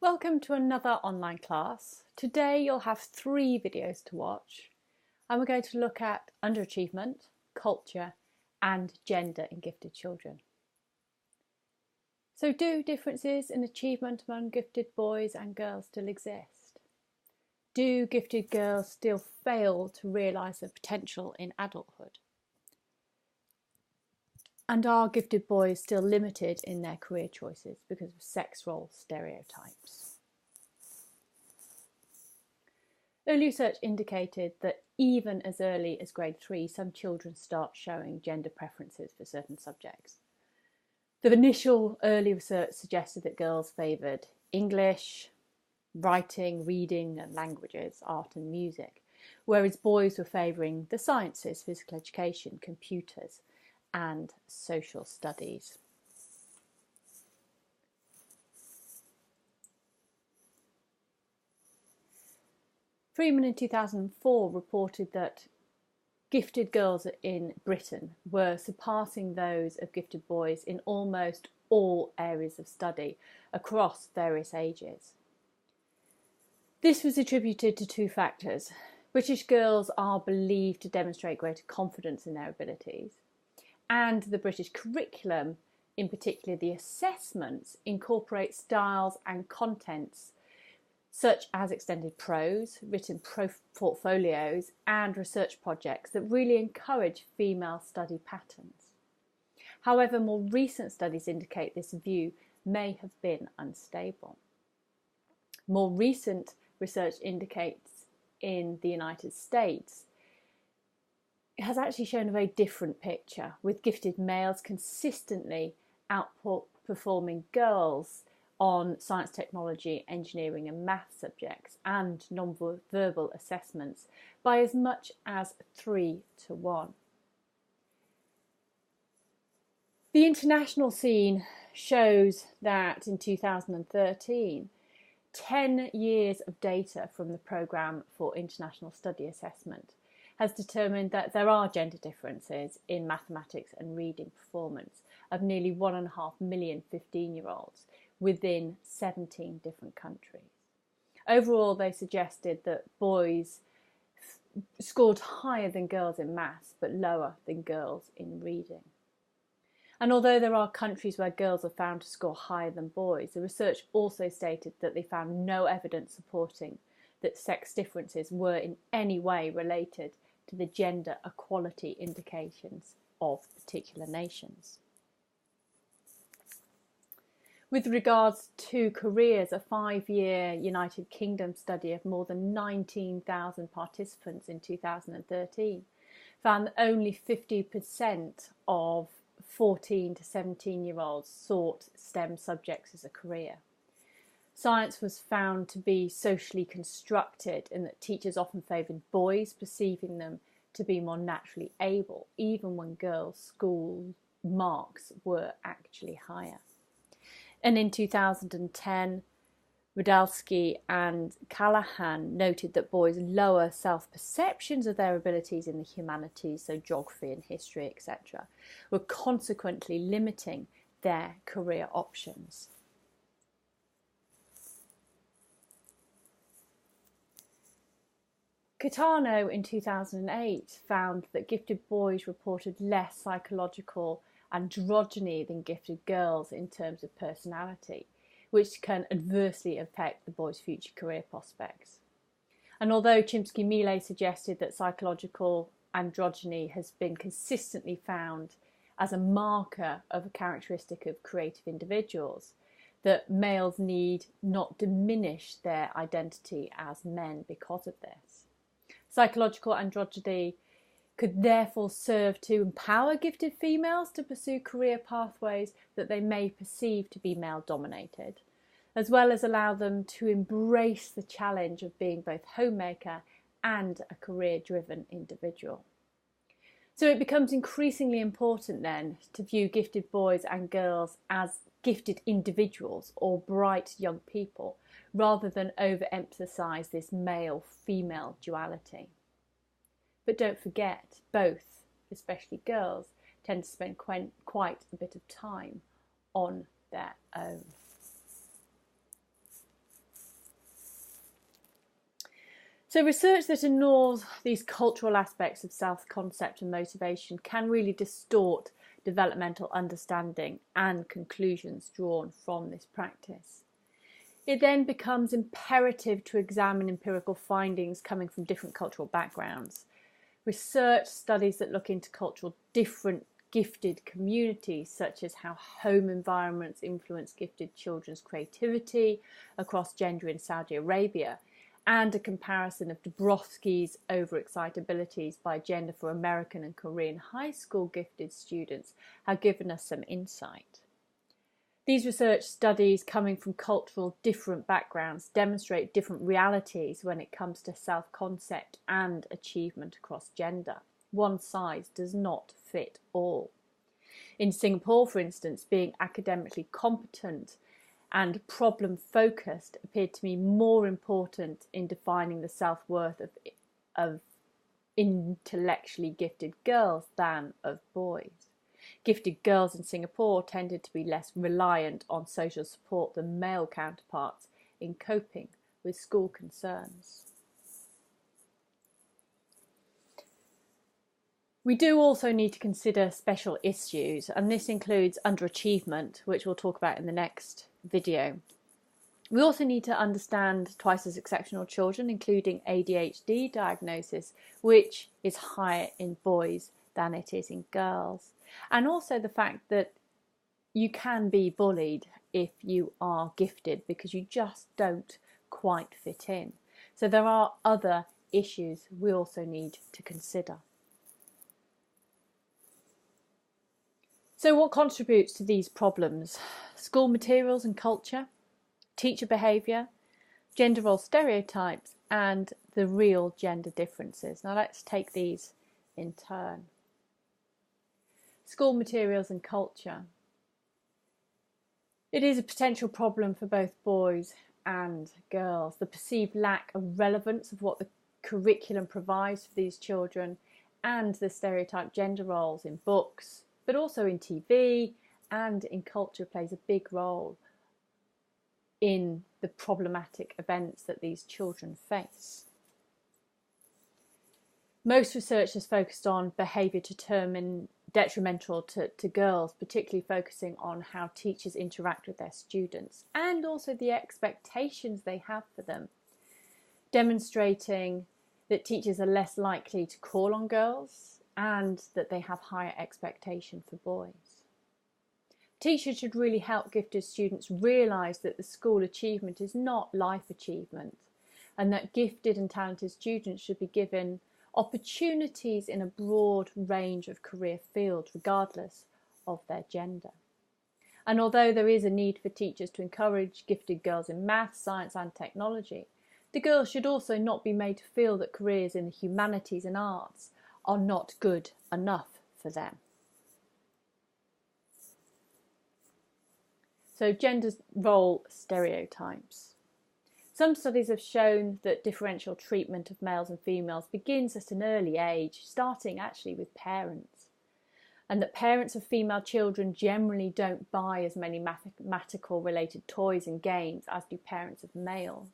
Welcome to another online class. Today you'll have 3 videos to watch and we're going to look at underachievement, culture and gender in gifted children. So do differences in achievement among gifted boys and girls still exist? Do gifted girls still fail to realise their potential in adulthood? And are gifted boys still limited in their career choices because of sex role stereotypes? Early research indicated that even as early as grade 3, some children start showing gender preferences for certain subjects. The initial early research suggested that girls favoured English, writing, reading and languages, art and music, whereas boys were favouring the sciences, physical education, computers and social studies. Freeman in 2004 reported that gifted girls in Britain were surpassing those of gifted boys in almost all areas of study across various ages. This was attributed to 2 factors. British girls are believed to demonstrate greater confidence in their abilities, and the British curriculum, in particular the assessments, incorporate styles and contents such as extended prose, written portfolios and research projects that really encourage female study patterns. However, more recent studies indicate this view may have been unstable. More recent research indicates in the United States it has actually shown a very different picture, with gifted males consistently outperforming girls on science, technology, engineering and math subjects and non-verbal assessments by as much as 3 to 1. The international scene shows that in 2013, 10 years of data from the Programme for International Study Assessment has determined that there are gender differences in mathematics and reading performance of nearly 1.5 million 15-year-olds within 17 different countries. Overall, they suggested that boys scored higher than girls in maths but lower than girls in reading. And although there are countries where girls are found to score higher than boys, the research also stated that they found no evidence supporting that sex differences were in any way related to the gender equality indications of particular nations. With regards to careers, a 5-year United Kingdom study of more than 19,000 participants in 2013 found that only 50% of 14 to 17-year-olds sought STEM subjects as a career. Science was found to be socially constructed in that teachers often favoured boys, perceiving them to be more naturally able, even when girls' school marks were actually higher. And in 2010, Radalski and Callahan noted that boys' lower self-perceptions of their abilities in the humanities, so geography and history, etc., were consequently limiting their career options. Catano in 2008 found that gifted boys reported less psychological androgyny than gifted girls in terms of personality, which can adversely affect the boys' future career prospects. And although Chimsky-Millet suggested that psychological androgyny has been consistently found as a marker of a characteristic of creative individuals, that males need not diminish their identity as men because of this. Psychological androgyny could therefore serve to empower gifted females to pursue career pathways that they may perceive to be male-dominated, as well as allow them to embrace the challenge of being both homemaker and a career-driven individual. So it becomes increasingly important then to view gifted boys and girls as gifted individuals or bright young people, rather than overemphasise this male-female duality. But don't forget, both, especially girls, tend to spend quite a bit of time on their own. So research that ignores these cultural aspects of self-concept and motivation can really distort developmental understanding and conclusions drawn from this practice. It then becomes imperative to examine empirical findings coming from different cultural backgrounds. Research studies that look into cultural different gifted communities, such as how home environments influence gifted children's creativity across gender in Saudi Arabia, and a comparison of Dabrowski's overexcitabilities by gender for American and Korean high school gifted students, have given us some insight. These research studies coming from cultural different backgrounds demonstrate different realities when it comes to self-concept and achievement across gender. One size does not fit all. In Singapore, for instance, being academically competent and problem-focused appeared to me more important in defining the self-worth of intellectually gifted girls than of boys. Gifted girls in Singapore tended to be less reliant on social support than male counterparts in coping with school concerns. We do also need to consider special issues, and this includes underachievement, which we'll talk about in the next video. We also need to understand twice as exceptional children, including ADHD diagnosis, which is higher in boys than it is in girls. And also the fact that you can be bullied if you are gifted because you just don't quite fit in. So there are other issues we also need to consider. So what contributes to these problems? School materials and culture, teacher behaviour, gender role stereotypes, and the real gender differences. Now let's take these in turn. School materials and culture. It is a potential problem for both boys and girls. The perceived lack of relevance of what the curriculum provides for these children and the stereotyped gender roles in books, but also in TV and in culture plays a big role in the problematic events that these children face. Most research has focused on behaviour detrimental to girls, particularly focusing on how teachers interact with their students and also the expectations they have for them, demonstrating that teachers are less likely to call on girls and that they have higher expectation for boys. Teachers should really help gifted students realise that the school achievement is not life achievement, and that gifted and talented students should be given opportunities in a broad range of career fields regardless of their gender. And although there is a need for teachers to encourage gifted girls in maths, science and technology, the girls should also not be made to feel that careers in the humanities and arts are not good enough for them. So gender role stereotypes. Some studies have shown that differential treatment of males and females begins at an early age, starting actually with parents, and that parents of female children generally don't buy as many mathematical related toys and games as do parents of males.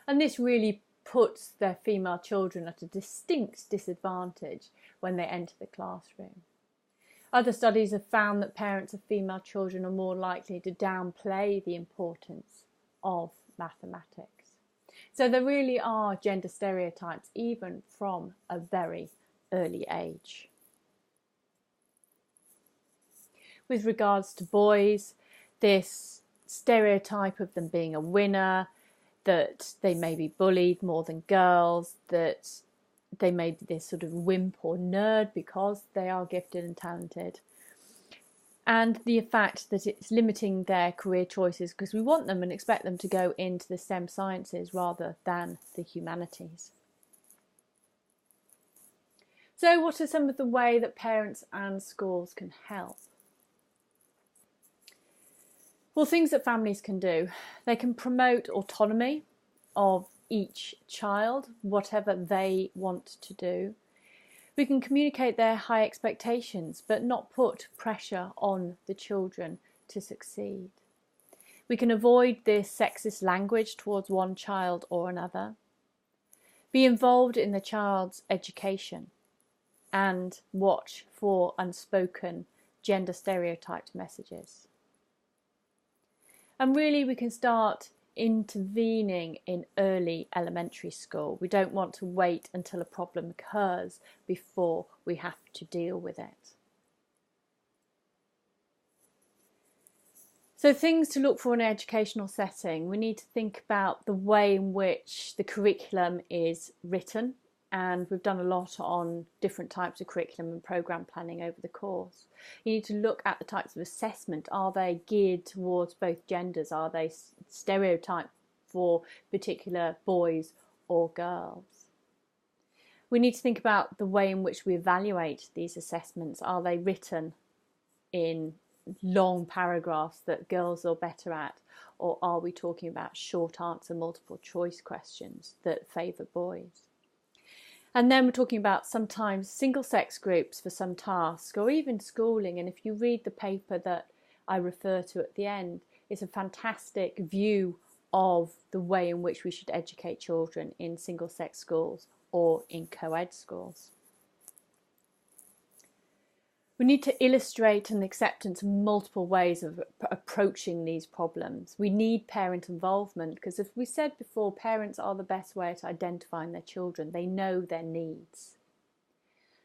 And this really puts their female children at a distinct disadvantage when they enter the classroom. Other studies have found that parents of female children are more likely to downplay the importance of mathematics. So there really are gender stereotypes even from a very early age. With regards to boys, this stereotype of them being a winner, that they may be bullied more than girls, that they may be this sort of wimp or nerd because they are gifted and talented, and the fact that it's limiting their career choices because we want them and expect them to go into the STEM sciences rather than the humanities. So what are some of the ways that parents and schools can help? Well, things that families can do. They can promote autonomy of each child, whatever they want to do. We can communicate their high expectations, but not put pressure on the children to succeed. We can avoid this sexist language towards one child or another. Be involved in the child's education and watch for unspoken gender stereotyped messages. And really we can start intervening in early elementary school. We don't want to wait until a problem occurs before we have to deal with it. So things to look for in an educational setting. We need to think about the way in which the curriculum is written, and we've done a lot on different types of curriculum and programme planning over the course. You need to look at the types of assessment. Are they geared towards both genders? Are they stereotyped for particular boys or girls? We need to think about the way in which we evaluate these assessments. Are they written in long paragraphs that girls are better at, or are we talking about short answer multiple choice questions that favour boys? And then we're talking about sometimes single sex groups for some tasks, or even schooling. And if you read the paper that I refer to at the end, it's a fantastic view of the way in which we should educate children in single sex schools or in co-ed schools. We need to illustrate an acceptance of multiple ways of approaching these problems. We need parent involvement because, as we said before, parents are the best way at identifying their children. They know their needs.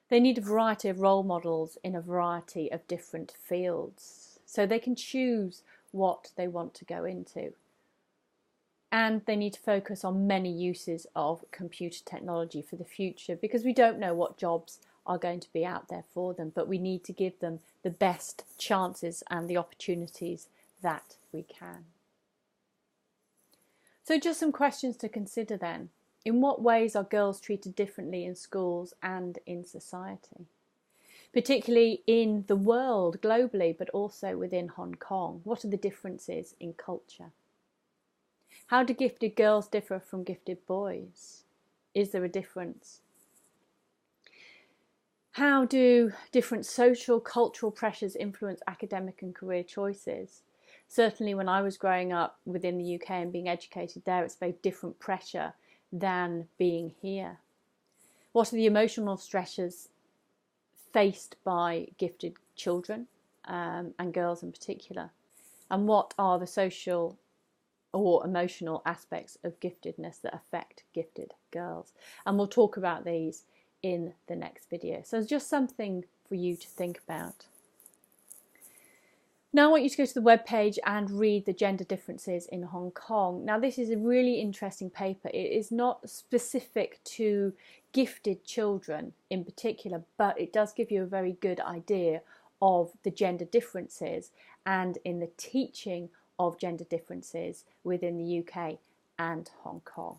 They need a variety of role models in a variety of different fields so they can choose what they want to go into. And they need to focus on many uses of computer technology for the future because we don't know what jobs are going to be out there for them, but we need to give them the best chances and the opportunities that we can. So just some questions to consider then. In what ways are girls treated differently in schools and in society? Particularly in the world globally, but also within Hong Kong. What are the differences in culture? How do gifted girls differ from gifted boys? Is there a difference? How do different social, cultural pressures influence academic and career choices? Certainly when I was growing up within the UK and being educated there, it's very different pressure than being here. What are the emotional stresses faced by gifted children and girls in particular? And what are the social or emotional aspects of giftedness that affect gifted girls? And we'll talk about these in the next video. So it's just something for you to think about. Now I want you to go to the webpage and read the gender differences in Hong Kong. Now this is a really interesting paper. It is not specific to gifted children in particular, but it does give you a very good idea of the gender differences and in the teaching of gender differences within the UK and Hong Kong.